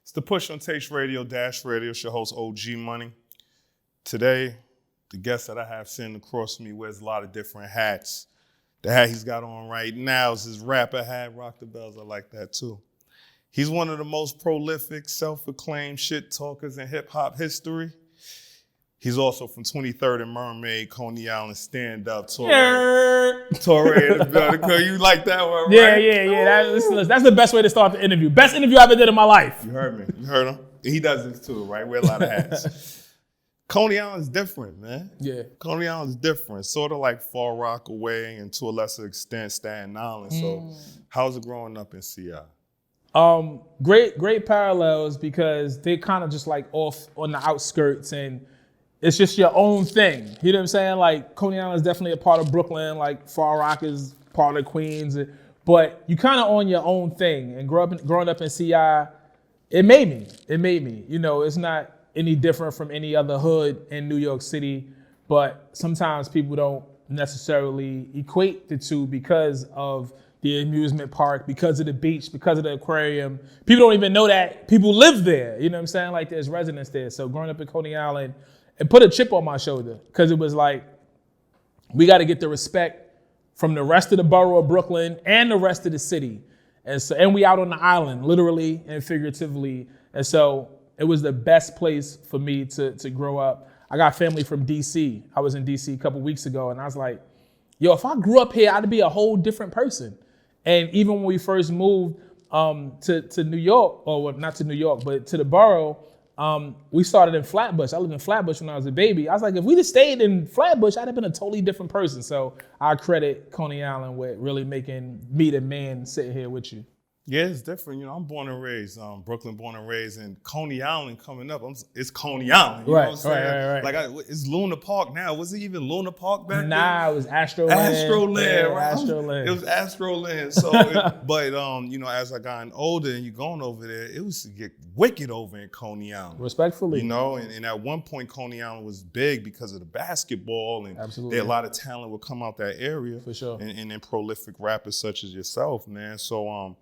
It's the Push on Taste Radio, Dash Radio. It's your host, Ogee Money. Today, the guest that I have sitting across from me wears a lot of different hats. The hat he's got on right now is his rapper hat. Rock the bells, I like that too. He's one of the most prolific, self-acclaimed shit talkers in hip-hop history. He's also from 23rd and Mermaid, Coney Island, stand-up, Torae. Torae in the building. You like that one, right? Yeah. That's the best way to start the interview. Best interview I ever did in my life. You heard me. You heard him? He does this too, right? Wear a lot of hats. Coney Island's different, man. Yeah. Coney Island's different. Sort of like Far Rockaway and to a lesser extent Staten Island. So how's it growing up in CI? Great parallels because they're kind of just like off on the outskirts and it's just your own thing. You know what I'm saying? Like Coney Island is definitely a part of Brooklyn, like Far Rock is part of Queens, but you kind of on your own thing. And growing up in CI, it made me. You know, it's not any different from any other hood in New York City, but sometimes people don't necessarily equate the two because of the amusement park, because of the beach, because of the aquarium. People don't even know that people live there. You know what I'm saying? Like there's residents there. So growing up in Coney Island, it put a chip on my shoulder because it was like, we got to get the respect from the rest of the borough of Brooklyn and the rest of the city. And we out on the island, literally and figuratively. And so it was the best place for me to grow up. I got family from DC. I was in DC a couple weeks ago and I was like, yo, if I grew up here, I'd be a whole different person. And even when we first moved to New York, or well, not to New York, but to the borough, we started in Flatbush. I lived in Flatbush when I was a baby. I was like, if we'd have stayed in Flatbush, I'd have been a totally different person. So I credit Coney Island with really making me the man sitting here with you. Yeah, it's different. You know, I'm born and raised, Brooklyn born and raised, and Coney Island coming up, it's Coney Island. You know what I'm saying? Right. Like, it's Luna Park now. Was it even Luna Park back then? Nah, it was Astroland. Astroland, right? Astroland. It was Astroland. So, you know, as I gotten older and you're going over there, it was to get wicked over in Coney Island. Respectfully. You know, and at one point, Coney Island was big because of the basketball, and absolutely, a lot of talent would come out that area. For sure. And then prolific rappers such as yourself, man. So,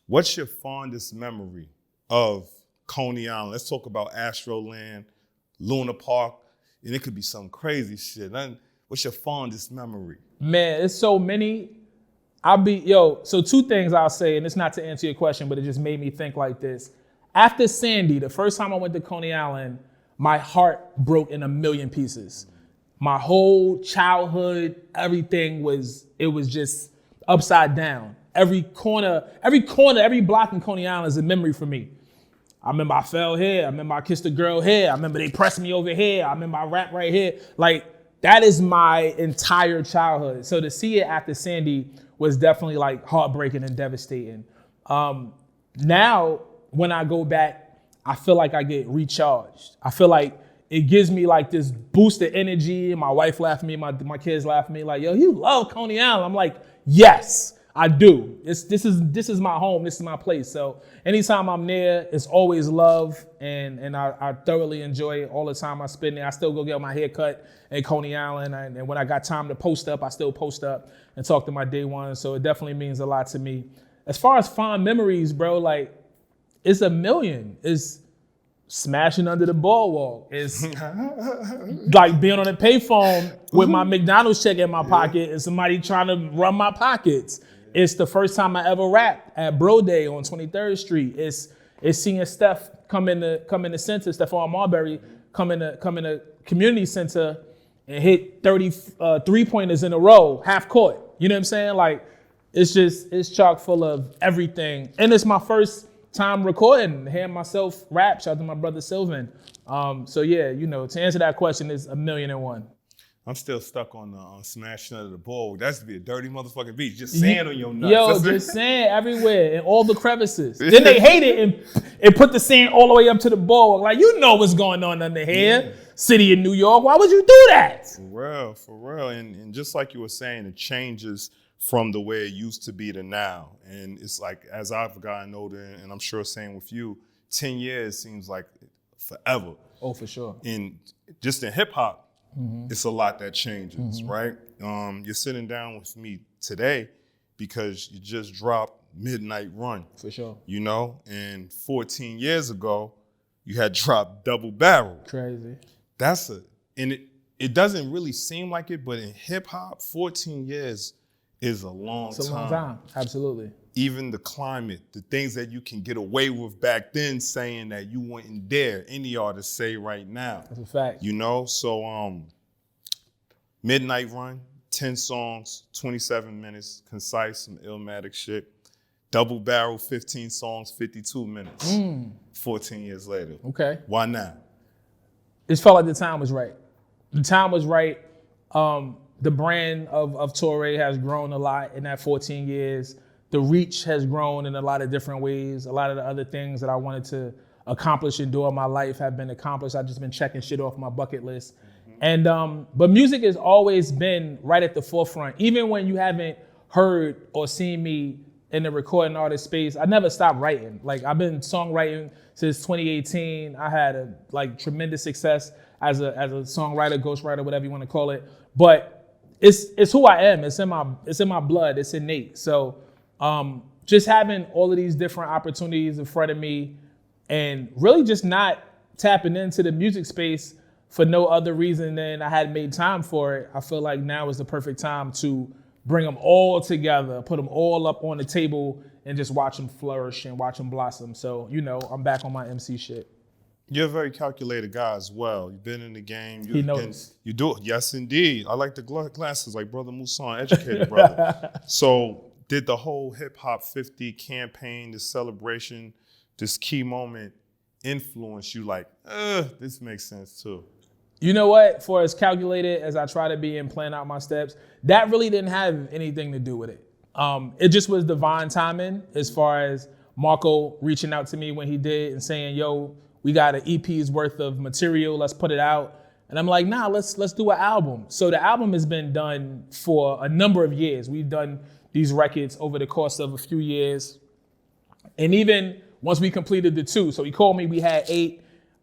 what's your fondest memory of Coney Island? Let's talk about Astroland, Luna Park, and it could be some crazy shit. What's your fondest memory? Man, it's so many. So two things I'll say, and it's not to answer your question, but it just made me think like this. After Sandy, the first time I went to Coney Island, my heart broke in a million pieces. My whole childhood, everything was just upside down. Every corner, every block in Coney Island is a memory for me. I remember I fell here. I remember I kissed a girl here. I remember they pressed me over here. I remember I rapped right here. Like, that is my entire childhood. So to see it after Sandy was definitely like heartbreaking and devastating. Now, when I go back, I feel like I get recharged. I feel like it gives me like this boost of energy. My wife laughed at me. My kids laugh at me like, yo, you love Coney Island. I'm like, yes. I do. This is my home. This is my place. So anytime I'm there, it's always love, and I thoroughly enjoy it all the time I spend there. I still go get my hair cut at Coney Island, and when I got time to post up, I still post up and talk to my day ones. So it definitely means a lot to me. As far as fond memories, bro, like it's a million. It's smashing under the boardwalk. It's like being on a payphone with my McDonald's check in my pocket and somebody trying to run my pockets. It's the first time I ever rapped at Bro Day on 23rd Street. It's seeing Steph come in the center, Stephon Marbury come in the community center and hit 30 3-pointers in a row, half court. You know what I'm saying? Like, it's chock full of everything. And it's my first time recording, hearing myself rap. Shout out to my brother Sylvan. So yeah, you know, to answer that question, it's 1,000,001. I'm still stuck on the smashing under the ball. That's to be a dirty motherfucking beat. Just sand on your nuts. Yo, just sand everywhere in all the crevices. Then they hate it and put the sand all the way up to the ball. Like, you know what's going on under here. Yeah. City of New York. Why would you do that? For real. And just like you were saying, it changes from the way it used to be to now. And it's like, as I've gotten older, and I'm sure same with you, 10 years seems like forever. Oh, for sure. And just in hip hop, it's a lot that changes, right? You're sitting down with me today because you just dropped Midnight Run. For sure. You know, and 14 years ago, you had dropped Double Barrel. Crazy. And it doesn't really seem like it, but in hip hop, 14 years is a long time. It's a long time, absolutely. Even the climate, the things that you can get away with back then, saying that you wouldn't dare any artist say right now. That's a fact. You know, so Midnight Run, 10 songs, 27 minutes, concise, some Illmatic shit. Double Barrel, 15 songs, 52 minutes. 14 years later. Okay. Why now? It felt like the time was right. The time was right. The brand of Torae has grown a lot in that 14 years. The reach has grown in a lot of different ways. A lot of the other things that I wanted to accomplish and do in my life have been accomplished. I've just been checking shit off my bucket list. And but music has always been right at the forefront. Even when you haven't heard or seen me in the recording artist space, I never stopped writing. Like, I've been songwriting since 2018. I had tremendous success as a songwriter, ghostwriter, whatever you want to call it. But it's who I am. It's in my blood. It's innate. So just having all of these different opportunities in front of me and really just not tapping into the music space for no other reason than I hadn't made time for it, I feel like now is the perfect time to bring them all together, put them all up on the table and just watch them flourish and watch them blossom. So, you know, I'm back on my MC shit. You're a very calculated guy as well. You've been in the game. He knows. You do. Yes, indeed. I like the glasses, like Brother Musan, educated brother. So did the whole Hip Hop 50 campaign, this celebration, this key moment influence you like, this makes sense too? You know what? For as calculated as I try to be and plan out my steps, that really didn't have anything to do with it. It just was divine timing as far as Marco reaching out to me when he did and saying, yo, we got an EP's worth of material, let's put it out. And I'm like, nah, let's do an album. So the album has been done for a number of years. We've done these records over the course of a few years. And even once we completed the 2, so he called me, we had 8.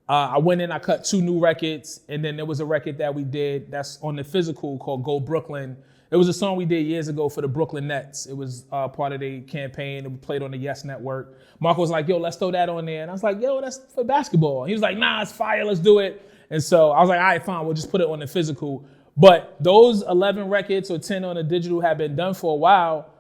I went in, I cut 2 new records, and then there was a record that we did that's on the physical called Go Brooklyn. It was a song we did years ago for the Brooklyn Nets. It was part of the campaign. It played on the Yes Network. Marco was like, yo, let's throw that on there. And I was like, yo, that's for basketball. And he was like, nah, it's fire, let's do it. And so I was like, all right, fine, we'll just put it on the physical. But those 11 records or 10 on the digital have been done for a while.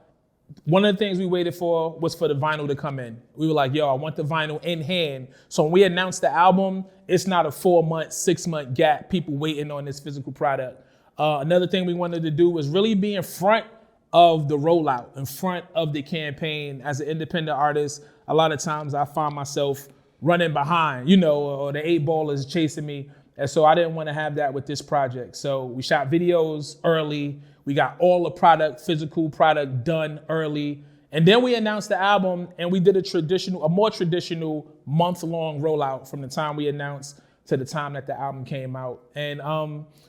One of the things we waited for was for the vinyl to come in. We were like, yo, I want the vinyl in hand. So when we announced the album, it's not a 4-month, 6-month gap, people waiting on this physical product. Another thing we wanted to do was really be in front of the rollout, in front of the campaign. As an independent artist, a lot of times I find myself running behind, you know, or the 8 ball is chasing me. And so I didn't want to have that with this project. So we shot videos early. We got all the product, physical product done early. And then we announced the album and we did a more traditional month-long rollout from the time we announced to the time that the album came out. And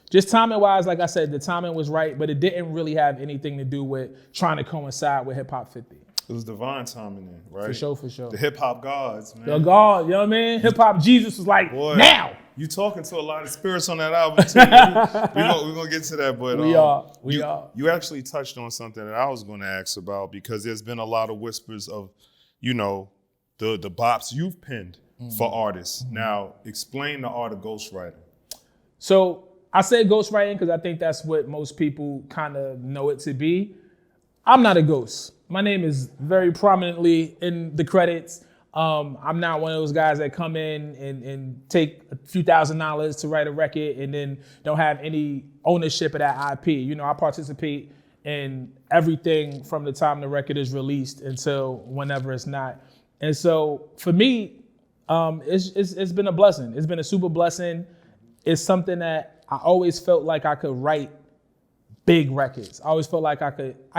just timing-wise, like I said, the timing was right, but it didn't really have anything to do with trying to coincide with Hip Hop 50. It was divine timing then, right? For sure, for sure. The hip hop gods, man. The God, you know what I mean? Hip hop Jesus was like, Boy, now. You talking to a lot of spirits on that album too. We're gonna get to that, but We are. You actually touched on something that I was gonna ask about because there's been a lot of whispers of, you know, the bops you've penned for artists. Now, explain the art of ghostwriting. So I say ghostwriting because I think that's what most people kind of know it to be. I'm not a ghost. My name is very prominently in the credits. I'm not one of those guys that come in and take a few $1,000s to write a record and then don't have any ownership of that IP. You know, I participate in everything from the time the record is released until whenever it's not. And so for me, it's been a blessing. It's been a super blessing. It's something that I always felt like I could write big records. I always felt like I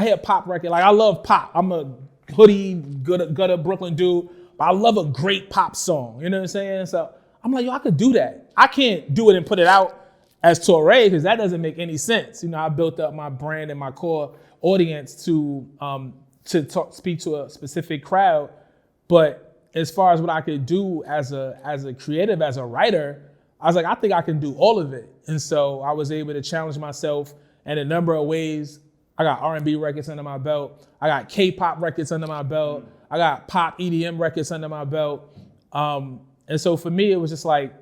hit pop record. Like I love pop. I'm a hoodie, gutter Brooklyn dude. But I love a great pop song, you know what I'm saying? So I'm like, yo, I could do that. I can't do it and put it out as Torae because that doesn't make any sense. You know, I built up my brand and my core audience to speak to a specific crowd. But as far as what I could do as a creative, as a writer, I was like, I think I can do all of it. And so I was able to challenge myself in a number of ways. I got R&B records under my belt. I got K-pop records under my belt. I got pop EDM records under my belt. And so for me, it was just like,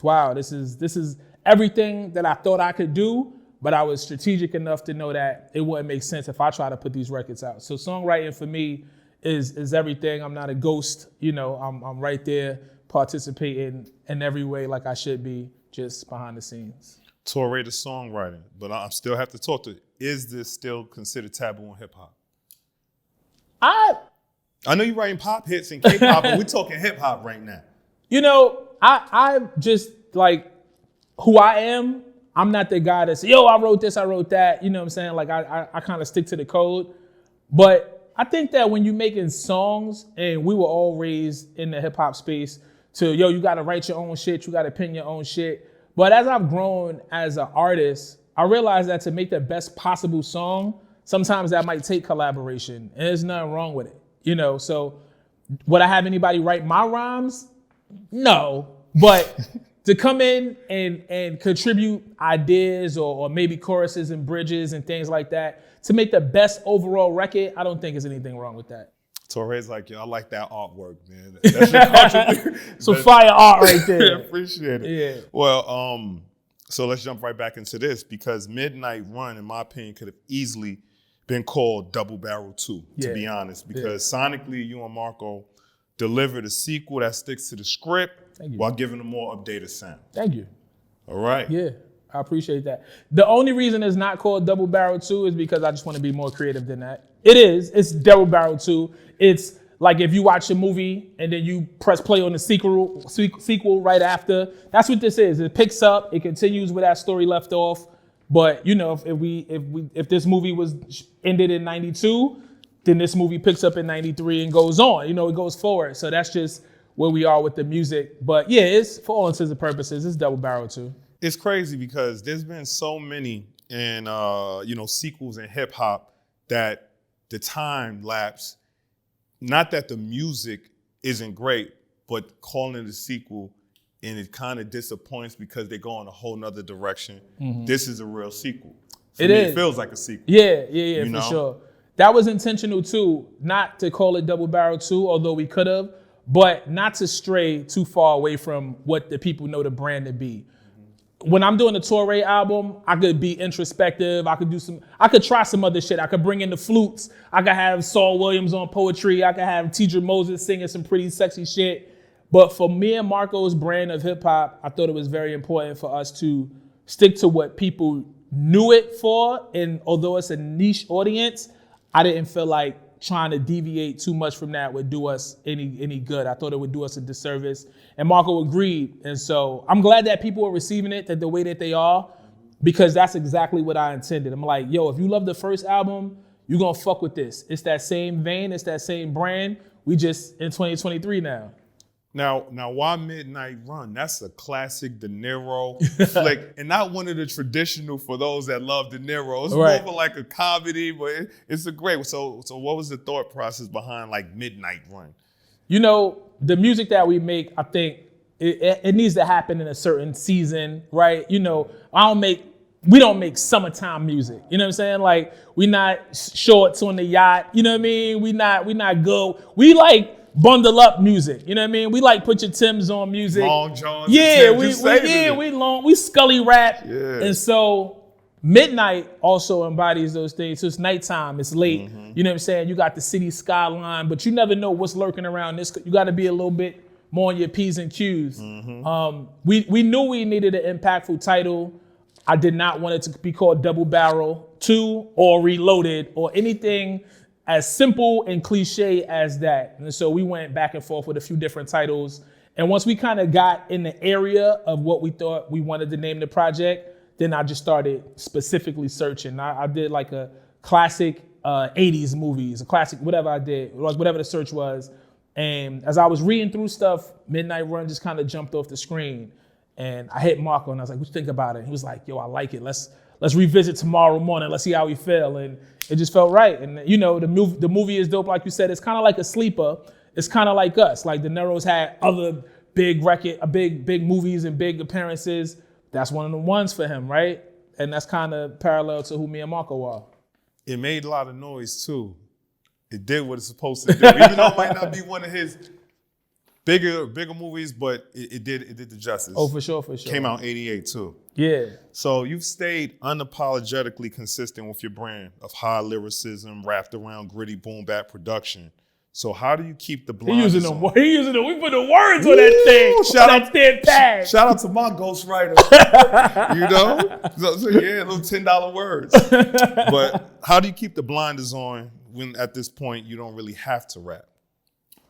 wow, this is everything that I thought I could do, but I was strategic enough to know that it wouldn't make sense if I try to put these records out. So songwriting for me is everything. I'm not a ghost, I'm right there participating in every way like I should be, just behind the scenes. Torae the songwriting, but I still have to talk to you. Is this still considered taboo in hip hop? I know you're writing pop hits and K-pop, but we're talking hip hop right now. I just like who I am. I'm not the guy that's, yo, I wrote this, I wrote that. You know what I'm saying? Like I kind of stick to the code. But I think that when you're making songs, and we were all raised in the hip hop space to, yo, you got to write your own shit, you got to pen your own shit. But as I've grown as an artist, I realized that to make the best possible song, sometimes that might take collaboration, and there's nothing wrong with it. So would I have anybody write my rhymes? No, but to come in and contribute ideas or maybe choruses and bridges and things like that to make the best overall record, I don't think there's anything wrong with that. Torae's like, yo, I like that artwork, man. That's your contribution. So fire art right there. Appreciate it. Yeah. Well, so let's jump right back into this, because Midnight Run, in my opinion, could have easily been called Double Barrel 2, to be honest, because sonically you and Marco delivered a sequel that sticks to the script while giving a more updated sound. Thank you. All right. Yeah, I appreciate that. The only reason it's not called Double Barrel 2 is because I just want to be more creative than that. It's Double Barrel 2. It's like if you watch a movie and then you press play on the sequel right after. That's what this is. It picks up, it continues where that story left off. But if this movie was ended in 92, then this movie picks up in 93 and goes on. It goes forward. So that's just where we are with the music. But yeah, it's, for all intents and purposes, it's Double Barrel 2. It's crazy because there's been so many in sequels in hip hop that the time lapse, not that the music isn't great, but calling it a sequel, and it kind of disappoints because they go in a whole nother direction. Mm-hmm. This is a real sequel. It feels like a sequel. Yeah, for sure. That was intentional too, not to call it Double Barrel 2, although we could have, but not to stray too far away from what the people know the brand to be. When I'm doing the Torae album, I could be introspective. I could try some other shit. I could bring in the flutes. I could have Saul Williams on poetry. I could have Tidra Moses singing some pretty sexy shit. But for me and Marco's brand of hip hop, I thought it was very important for us to stick to what people knew it for. And although it's a niche audience, I didn't feel like trying to deviate too much from that would do us any good. I thought it would do us a disservice. And Marco agreed. And so I'm glad that people are receiving it the way that they are, because that's exactly what I intended. I'm like, yo, if you love the first album, you're going to fuck with this. It's that same vein. It's that same brand. We just in 2023 now. Now, why Midnight Run? That's a classic De Niro flick, and not one of the traditional for those that love De Niro. It's more of like a comedy, but it's a great. So what was the thought process behind like Midnight Run? The music that we make, I think it needs to happen in a certain season, right? We don't make summertime music. You know what I'm saying? Like, we not shorts on the yacht. You know what I mean? We not good. We like bundle up music. You know what I mean? We like put your Timbs on music. Long Johns. Yeah, we Scully rap. Yeah. And so Midnight also embodies those things. So it's nighttime, it's late. Mm-hmm. You know what I'm saying? You got the city skyline, but you never know what's lurking around this. You got to be a little bit more on your P's and Q's. Mm-hmm. We knew we needed an impactful title. I did not want it to be called Double Barrel 2 or Reloaded or anything as simple and cliche as that. And so we went back and forth with a few different titles. And once we kind of got in the area of what we thought we wanted to name the project, then I just started specifically searching. I did like a classic 80s movies, a classic, whatever I did, whatever the search was. And as I was reading through stuff, Midnight Run just kind of jumped off the screen. And I hit Marco and I was like, what you think about it? He was like, yo, I like it. Let's revisit tomorrow morning. Let's see how we feel. And it just felt right. And the movie is dope, like you said. It's kind of like a sleeper. It's kind of like us. Like De Niro's had other big movies and big appearances. That's one of the ones for him, right? And that's kind of parallel to who me and Marco are. it made a lot of noise too. It did what it's supposed to do. Even though it might not be one of his bigger movies, but it did the justice. Oh, for sure. Came out in 88 too. Yeah. So you've stayed unapologetically consistent with your brand of high lyricism wrapped around gritty boom bap production. So how do you keep the blinders He using them. We put the words on that thing. Shout out that thin pad. Shout out to my ghostwriter. You know? So yeah, little $10 words. But how do you keep the blinders on when at this point you don't really have to rap?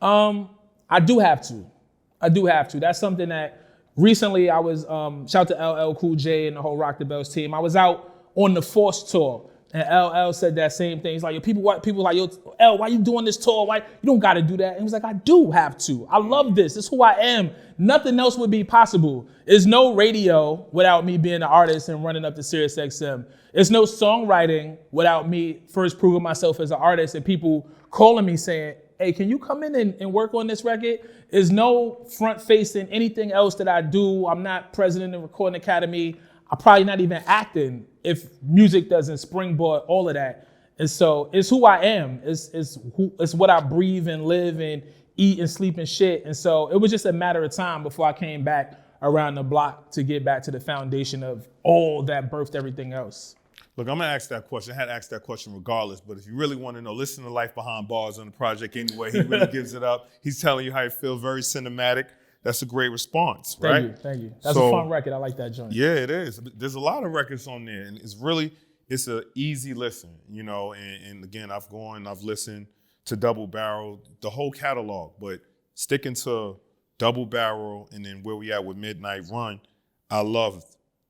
I do have to. That's something that recently I was, shout to LL Cool J and the whole Rock the Bells team. I was out on the Force tour and LL said that same thing. He's like, yo, people like, yo, L, why you doing this tour? Why you don't got to do that? And he was like, I do have to. I love this. This is who I am. Nothing else would be possible. There's no radio without me being an artist and running up to Sirius XM. There's no songwriting without me first proving myself as an artist and people calling me saying, hey, can you come in and work on this record? There's no front-facing anything else that I do. I'm not president of the Recording Academy. I'm probably not even acting if music doesn't springboard all of that. And so it's who I am. It's what I breathe and live and eat and sleep and shit. And so it was just a matter of time before I came back around the block to get back to the foundation of all that birthed everything else. Look, I'm gonna ask that question. I had to ask that question regardless, but if you really want to know, listen to Life Behind Bars on the project anyway. He really gives it up. He's telling you how he feels, very cinematic. That's a great response, right? Thank you. That's a fun record. I like that joint. Yeah, it is. There's a lot of records on there, and it's an easy listen, you know, and again, I've listened to Double Barrel, the whole catalog, but sticking to Double Barrel and then where we at with Midnight Run, I love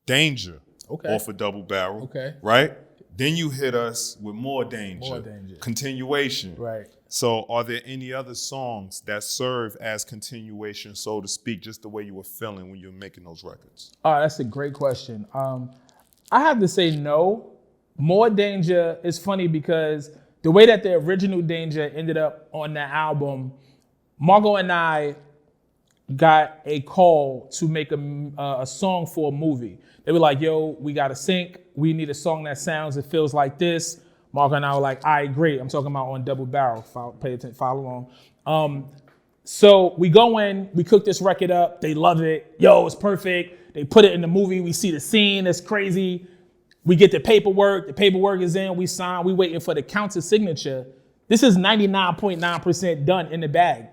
Danger. Okay. Off of Double Barrel. Okay. Right? Then you hit us with More Danger. More Danger. Continuation. Right. So are there any other songs that serve as continuation, so to speak, just the way you were feeling when you were making those records? Oh, that's a great question. I have to say no. More Danger is funny because the way that the original Danger ended up on that album, Margo and I got a call to make a song for a movie. They were like, yo, we got to sync. We need a song that sounds and feels like this. Margo and I were like, all right, great. I'm talking about on Double Barrel. Pay attention, follow along. So we go in, we cook this record up. They love it. Yo, it's perfect. They put it in the movie. We see the scene. It's crazy. We get the paperwork. The paperwork is in. We sign. We waiting for the counter signature. This is 99.9% done in the bag.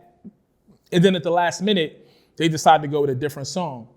And then at the last minute, they decided to go with a different song.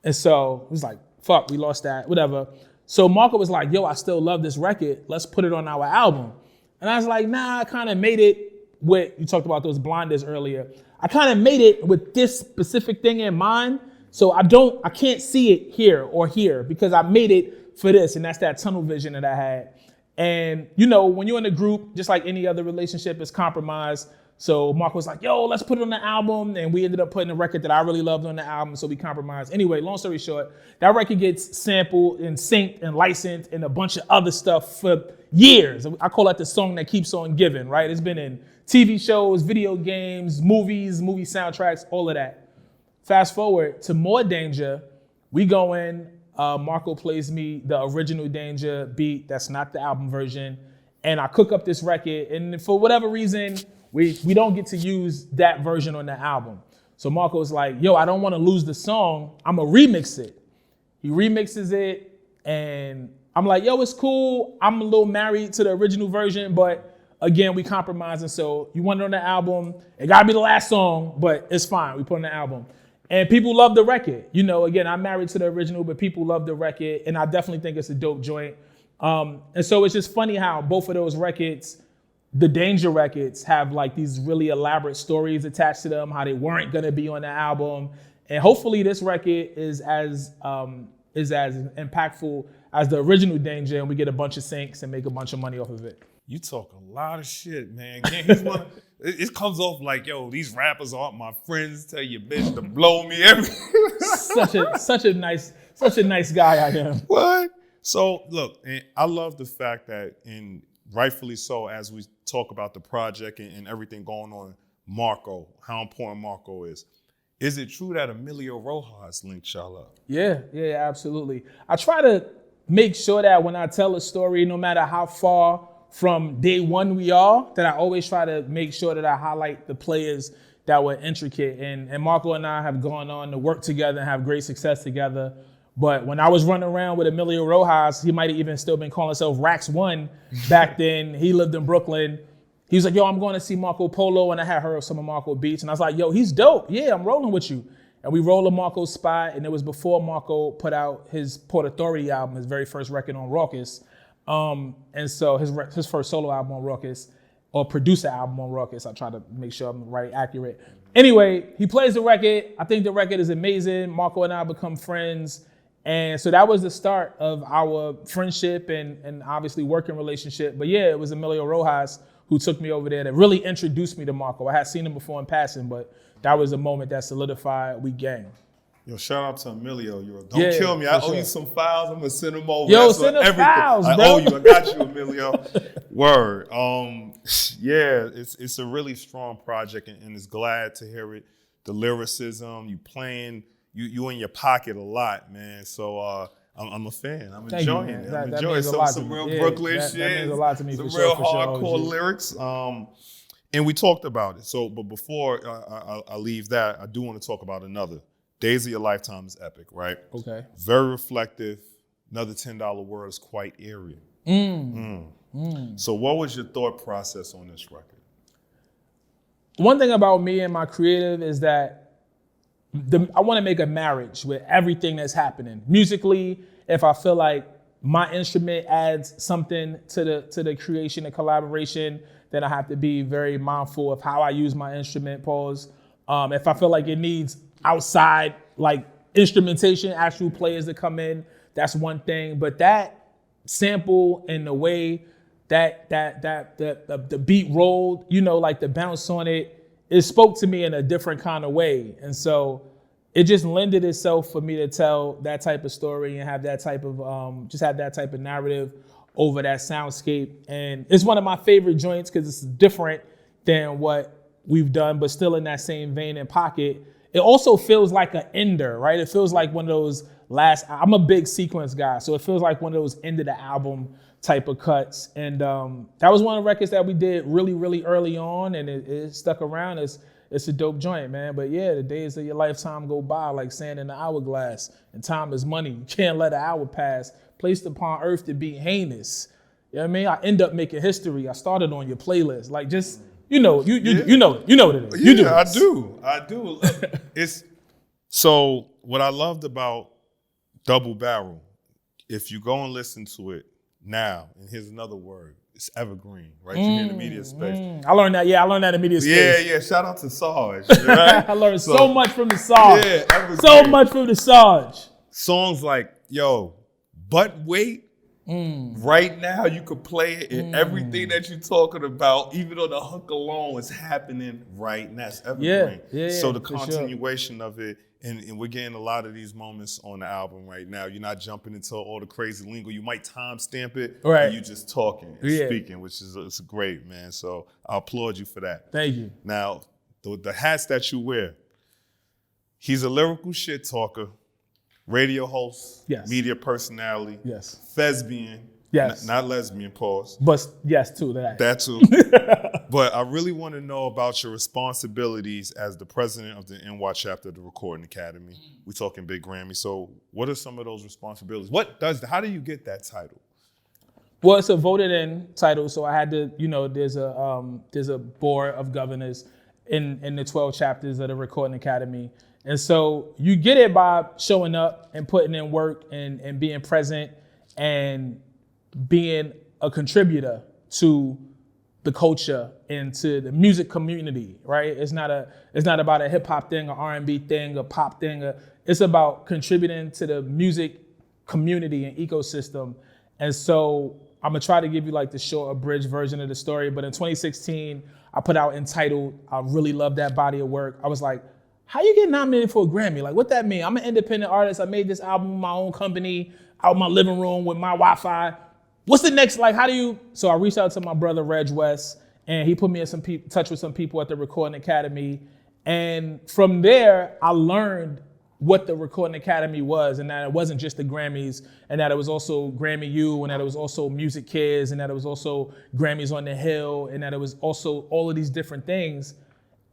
And so it was like, fuck, we lost that, whatever. So Marco was like, yo, I still love this record. Let's put it on our album. And I was like, nah, I kind of made it with, you talked about those blinders earlier. I kind of made it with this specific thing in mind. So I can't see it here or here because I made it for this. And that's that tunnel vision that I had. And you know, when you're in a group, just like any other relationship, it's compromise. So Mark was like, yo, let's put it on the album. And we ended up putting a record that I really loved on the album. So we compromised. Anyway, long story short, that record gets sampled and synced and licensed and a bunch of other stuff for years. I call that the song that keeps on giving, right? It's been in TV shows, video games, movies, movie soundtracks, all of that. Fast forward to More Danger. We go in, Marco plays me the original Danger beat. That's not the album version. And I cook up this record. And for whatever reason, we don't get to use that version on the album. So Marco's like, yo, I don't want to lose the song. I'm going to remix it. He remixes it, and I'm like, yo, it's cool. I'm a little married to the original version, but again, we compromising. So you want it on the album. It got to be the last song, but it's fine. We put it on the album. And people love the record. You know, again, I'm married to the original, but people love the record, and I definitely think it's a dope joint. And so it's just funny how both of those records, the Danger records, have like these really elaborate stories attached to them, how they weren't gonna be on the album. And hopefully this record is as impactful as the original Danger, and we get a bunch of syncs and make a bunch of money off of it. You talk a lot of shit, man. It comes off like, yo, these rappers aren't my friends. Tell your bitch to blow me everything. such a nice guy I am. What? So look, and I love the fact that, and rightfully so, as we talk about the project and everything going on, Marco, how important Marco is. Is it true that Emilio Rojas linked y'all up? Yeah, absolutely. I try to make sure that when I tell a story, no matter how far from day one we are, that I always try to make sure that I highlight the players that were intricate. And Marco and I have gone on to work together and have great success together. But when I was running around with Emilio Rojas, he might have even still been calling himself Rax One back then. He lived in Brooklyn. He was like, yo, I'm going to see Marco Polo. And I had heard some of Marco beats. And I was like, yo, he's dope. Yeah, I'm rolling with you. And we rolled a Marco spot. And it was before Marco put out his Port Authority album, his very first record on Raucus. And so his first solo album on Raucus, or producer album on Raucus. I try to make sure I'm right, accurate. Anyway, he plays the record. I think the record is amazing. Marco and I become friends. And so that was the start of our friendship and obviously working relationship. But yeah, it was Emilio Rojas who took me over there that really introduced me to Marco. I had seen him before in passing, but that was a moment that solidified we gang. Yo, shout out to Emilio. Don't kill me. I owe you some files. I'm gonna send them over. Yo, send the files, bro. I owe you. I got you, Emilio. Word. Yeah, it's a really strong project, and it's glad to hear it. The lyricism, you playing, you in your pocket a lot, man. So I'm a fan. I'm enjoying it. I'm enjoying some real Brooklyn shit. That means a lot to me. Some real hardcore lyrics. And we talked about it. So, but before I leave that, I do want to talk about another. Days of Your Lifetime is epic, right? Okay. Very reflective. Another $10 Word is quite eerie. So what was your thought process on this record? One thing about me and my creative is that I want to make a marriage with everything that's happening. Musically, if I feel like my instrument adds something to the creation and collaboration, then I have to be very mindful of how I use my instrument, pause. If I feel like it needs outside like instrumentation, actual players that come in, that's one thing. But that sample and the way that the beat rolled, you know, like the bounce on it spoke to me in a different kind of way. And so it just lended itself for me to tell that type of story and have that type of just have that type of narrative over that soundscape. And it's one of my favorite joints because it's different than what we've done, but still in that same vein and pocket. It also feels like an ender, right? It feels like one of those I'm a big sequence guy, so it feels like one of those end of the album type of cuts. And that was one of the records that we did really, really early on, and it stuck around. It's a dope joint, man. But yeah, the days of your lifetime go by like sand in the hourglass, and time is money. You can't let an hour pass. Placed upon earth to be heinous. You know what I mean? I end up making history. I started on your playlist. Like just... You know what it is. Yeah, I do. It's so what I loved about Double Barrel, if you go and listen to it now, and here's another word, it's evergreen, right? You're in the media space. I learned that in media space. Yeah. Shout out to Sarge. Right? I learned so much from the Sarge. Yeah, evergreen. So much from the Sarge. Songs like, yo, but wait. Right now, you could play it, and everything that you're talking about, even though the hook alone is happening right now. It's evergreen. Yeah, so the continuation of it, and we're getting a lot of these moments on the album right now. You're not jumping into all the crazy lingo. You might timestamp it, right? And you're just talking and speaking, which is it's great, man. So I applaud you for that. Thank you. Now, the hats that you wear, he's a lyrical shit talker. Radio host, yes. Media personality, yes. Thespian, yes. Not lesbian, pause. But yes, too, that. That too. But I really want to know about your responsibilities as the president of the NY chapter of the Recording Academy. We're talking big Grammy. So what are some of those responsibilities? How do you get that title? Well, it's a voted in title, so I had to, there's a board of governors in the 12 chapters of the Recording Academy. And so you get it by showing up and putting in work and being present and being a contributor to the culture and to the music community, right? It's not about a hip hop thing, or R&B thing, or pop thing. It's about contributing to the music community and ecosystem. And so I'm gonna try to give you like the short abridged version of the story. But in 2016, I put out Entitled. I really love that body of work. I was like, how you get nominated for a Grammy? Like, what that mean? I'm an independent artist. I made this album in my own company, out in my living room with my Wi-Fi. What's the next, So I reached out to my brother, Reg West, and he put me in touch with some people at the Recording Academy. And from there, I learned what the Recording Academy was, and that it wasn't just the Grammys, and that it was also Grammy U, and that it was also Music Kids, and that it was also Grammys on the Hill, and that it was also all of these different things.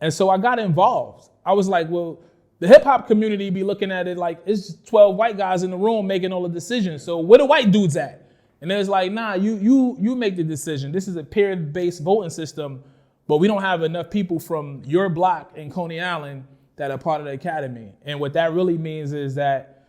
And so I got involved. I was like, well, the hip hop community be looking at it like it's 12 white guys in the room making all the decisions. So where the white dudes at? And it's like, nah, you make the decision. This is a peer-based voting system, but we don't have enough people from your block in Coney Island that are part of the academy. And what that really means is that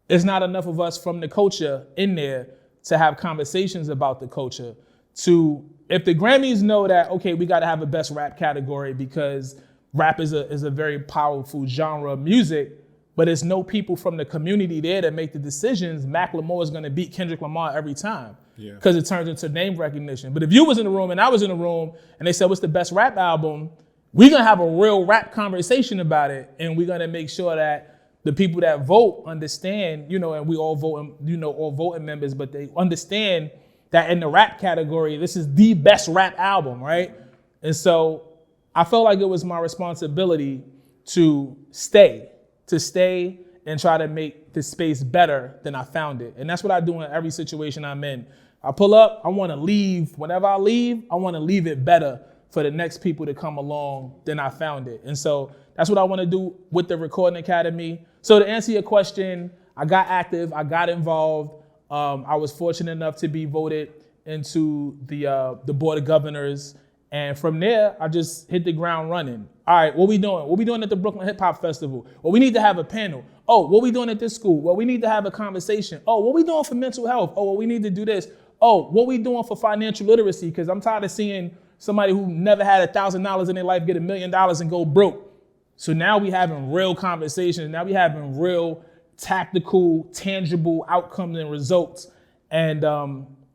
it's not enough of us from the culture in there to have conversations about the culture. If the Grammys know that, okay, we got to have a best rap category because rap is a very powerful genre of music, but there's no people from the community there that make the decisions, Macklemore is going to beat Kendrick Lamar every time because it turns into name recognition. But if you was in the room and I was in the room and they said, what's the best rap album? We're going to have a real rap conversation about it. And we're going to make sure that the people that vote understand, and we all vote, all voting members, but they understand that in the rap category, this is the best rap album, right? And so I felt like it was my responsibility to stay and try to make the space better than I found it. And that's what I do in every situation I'm in. I pull up, I want to leave. Whenever I leave, I want to leave it better for the next people to come along than I found it. And so that's what I want to do with the Recording Academy. So to answer your question, I got active, I got involved. I was fortunate enough to be voted into the Board of Governors. And from there, I just hit the ground running. All right, what we doing? What we doing at the Brooklyn Hip Hop Festival? Well, we need to have a panel. Oh, what we doing at this school? Well, we need to have a conversation. Oh, what we doing for mental health? Oh, well, we need to do this. Oh, what we doing for financial literacy? Because I'm tired of seeing somebody who never had $1,000 in their life get $1 million and go broke. So now we having real conversations. Now we having real tactical, tangible outcomes and results. And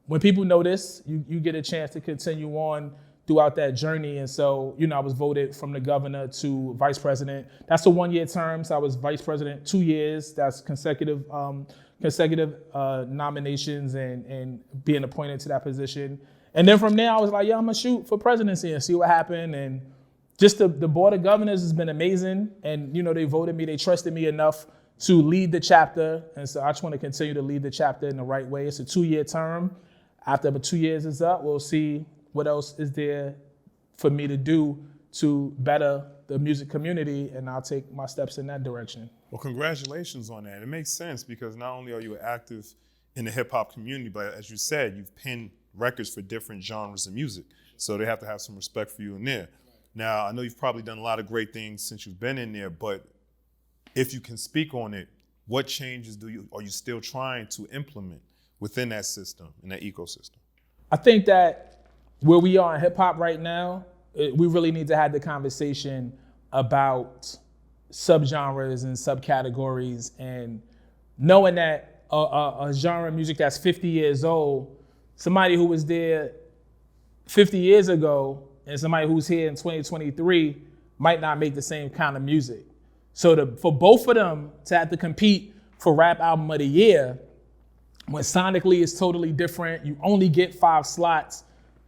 when people know this, you get a chance to continue on throughout that journey. And so, I was voted from the governor to vice president. That's a 1-year term. So I was vice president 2 years. That's consecutive nominations and being appointed to that position. And then from there, I was like, I'm gonna shoot for presidency and see what happened. And just the Board of Governors has been amazing. And, they voted me, they trusted me enough to lead the chapter. And so I just want to continue to lead the chapter in the right way. It's a 2-year term. After the 2 years is up, we'll see what else is there for me to do to better the music community, and I'll take my steps in that direction. Well, congratulations on that. It makes sense because not only are you active in the hip hop community, but as you said, you've penned records for different genres of music. So they have to have some respect for you in there. Now, I know you've probably done a lot of great things since you've been in there, but if you can speak on it, what changes are you still trying to implement within that system, in that ecosystem? I think that where we are in hip hop right now, we really need to have the conversation about subgenres and subcategories, and knowing that a genre of music that's 50 years old, somebody who was there 50 years ago and somebody who's here in 2023 might not make the same kind of music. So for both of them to have to compete for Rap Album of the Year, when sonically it's totally different, you only get 5 slots.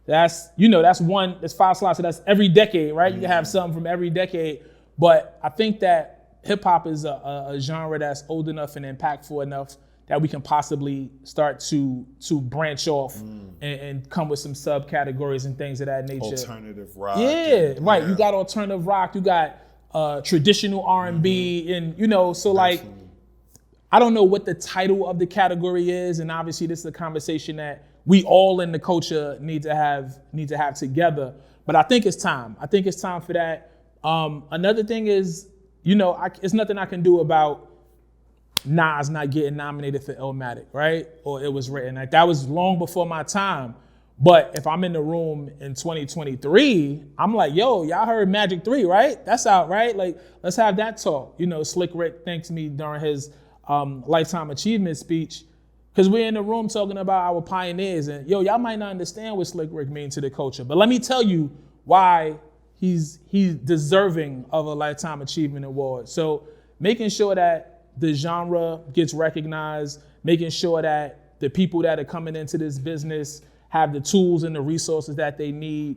That's 5 slots, so that's every decade, right? You can have something from every decade. But I think that hip hop is a genre that's old enough and impactful enough that we can possibly start to branch off and come with some subcategories and things of that nature. Alternative rock. Yeah, right. Yeah. You got alternative rock, you got traditional R&B, and so like, I don't know what the title of the category is, and obviously this is a conversation that we all in the culture need to have together. But I think it's time. I think it's time for that. Another thing is, it's nothing I can do about Nas not getting nominated for Illmatic, right? Or It Was Written. Like, that was long before my time. But if I'm in the room in 2023, I'm like, yo, y'all heard Magic 3, right? That's out, right? Like, let's have that talk. Slick Rick thanked me during his Lifetime Achievement speech, because we're in the room talking about our pioneers. And y'all might not understand what Slick Rick means to the culture, but let me tell you why he's deserving of a Lifetime Achievement Award. So making sure that the genre gets recognized, making sure that the people that are coming into this business have the tools and the resources that they need.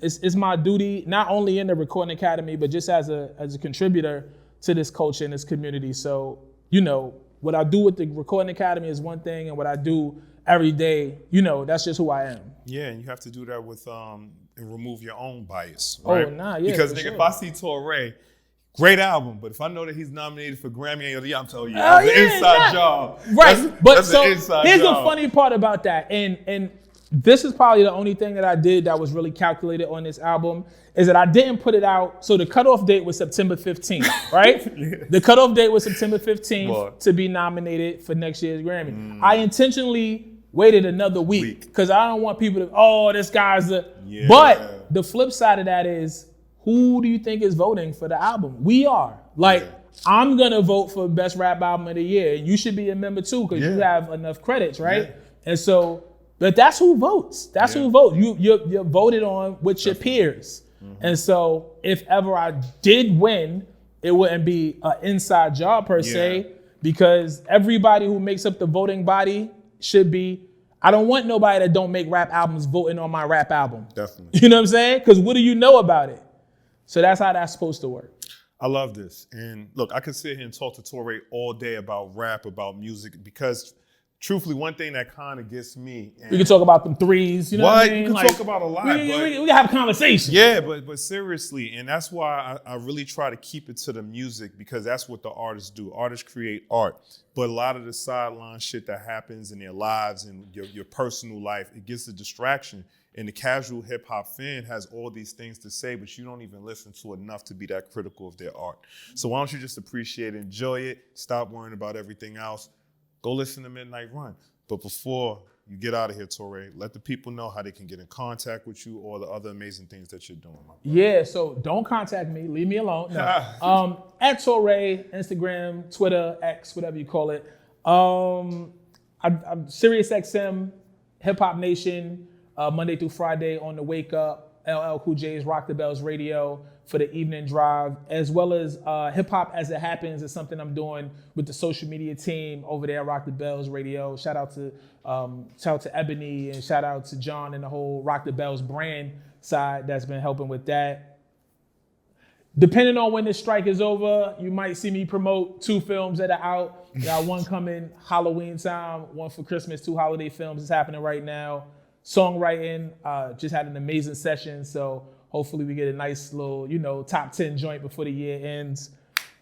It's my duty, not only in the Recording Academy, but just as a contributor, to this culture and this community. So, you know, what I do with the Recording Academy is one thing, and what I do every day, you know, that's just who I am. Yeah, and you have to do that with and remove your own bias, right? Oh, nah, yeah. Because nigga, if I see Torae, great album, but if I know that he's nominated for Grammy, I'm telling you, that's an inside job. Right. That's an inside here's job. the funny part about that, and this is probably the only thing that I did that was really calculated on this album, is that I didn't put it out. So the cutoff date was September 15th, right? Yes. The cutoff date was September 15th Boy. to be nominated for next year's Grammy. I intentionally waited another week because I don't want people to, this guy's the. Yeah. But the flip side of that is, who do you think is voting for the album? We are. Like, I'm going to vote for Best Rap Album of the Year. And you should be a member too, because you have enough credits, right? Yeah. And so, but that's who votes. That's who votes. You're voted on with your peers. And so if ever I did win, it wouldn't be an inside job per se, because everybody who makes up the voting body should be. I don't want nobody that don't make rap albums voting on my rap album. Definitely. You know what I'm saying? Because what do you know about it? So that's how that's supposed to work. I love this. And look, I could sit here and talk to Torae all day about rap, about music, because truthfully, one thing that kind of gets me. We can talk about them threes, you know what I mean? You can talk about a lot. We can have a conversation. Yeah, but seriously, and that's why I really try to keep it to the music, because that's what the artists do. Artists create art. But a lot of the sideline shit that happens in their lives and your personal life, it gets a distraction. And the casual hip hop fan has all these things to say, but you don't even listen to enough to be that critical of their art. So why don't you just appreciate it, enjoy it, stop worrying about everything else. Go listen to Midnight Run. But before you get out of here, Torae, let the people know how they can get in contact with you or the other amazing things that you're doing. Yeah, so don't contact me. Leave me alone. No. At Torae, Instagram, Twitter, X, whatever you call it. I'm SiriusXM, Hip Hop Nation, Monday through Friday on the Wake Up, LL Cool J's Rock the Bells Radio for the evening drive, as well as Hip Hop As It Happens is something I'm doing with the social media team over there at Rock the Bells Radio. Shout out to Ebony, and shout out to John and the whole Rock the Bells brand side that's been helping with that. Depending on when this strike is over, you might see me promote 2 films that are out. Got one coming Halloween time, one for Christmas, 2 holiday films is happening right now. Songwriting, just had an amazing session, so hopefully we get a nice little, top 10 joint before the year ends.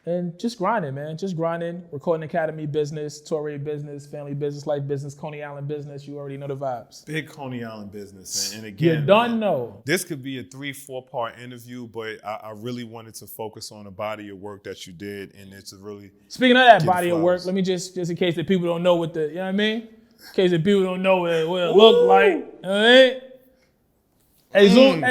And just grinding, man. Just grinding. Recording Academy business, Torae business, family business, life business, Coney Island business. You already know the vibes. Big Coney Island business. And again, you done know. This could be a 3-4 part interview, but I really wanted to focus on the body of work that you did. And it's a really. Speaking of that body of work, let me just in case that people don't know what you know what I mean? In case that people don't know what it look like. You know what I mean? Hey,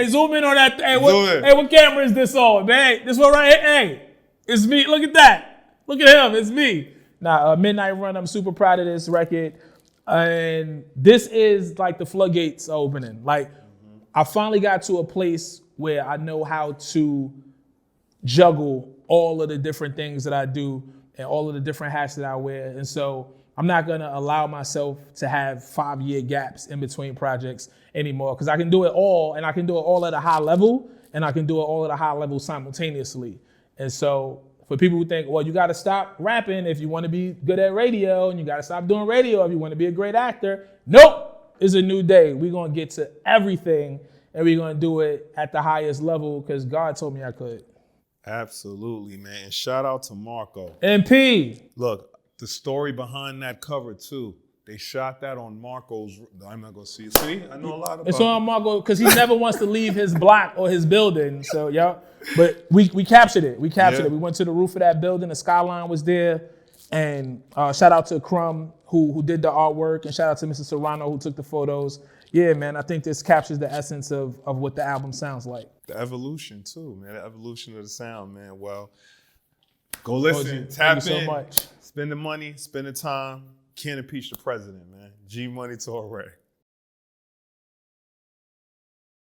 zoom in on that. Hey, what camera is this on, man? This one right here. Hey, it's me. Look at that. Look at him. It's me. Midnight Run. I'm super proud of this record. And this is like the floodgates opening. Like, I finally got to a place where I know how to juggle all of the different things that I do and all of the different hats that I wear. And so I'm not going to allow myself to have 5-year gaps in between projects anymore, because I can do it all, and I can do it all at a high level, and I can do it all at a high level simultaneously. And so for people who think, well, you got to stop rapping if you want to be good at radio, and you got to stop doing radio if you want to be a great actor. Nope, it's a new day. We're going to get to everything, and we're going to do it at the highest level because God told me I could. Absolutely, man. And shout out to Marco. MP. Look, the story behind that cover, too. They shot that on Marco's. I'm not going to see it. See, I know a lot about it. It's on Marco because he never wants to leave his block or his building. So, but we captured it. We captured it. We went to the roof of that building. The skyline was there. And shout out to Crumb who did the artwork. And shout out to Mr. Serrano who took the photos. Yeah, man, I think this captures the essence of what the album sounds like. The evolution, too, man. The evolution of the sound, man. Well, go listen. Tap in. Thank you so much. Spend the money. Spend the time. Can't impeach the president, man. G Money Torae.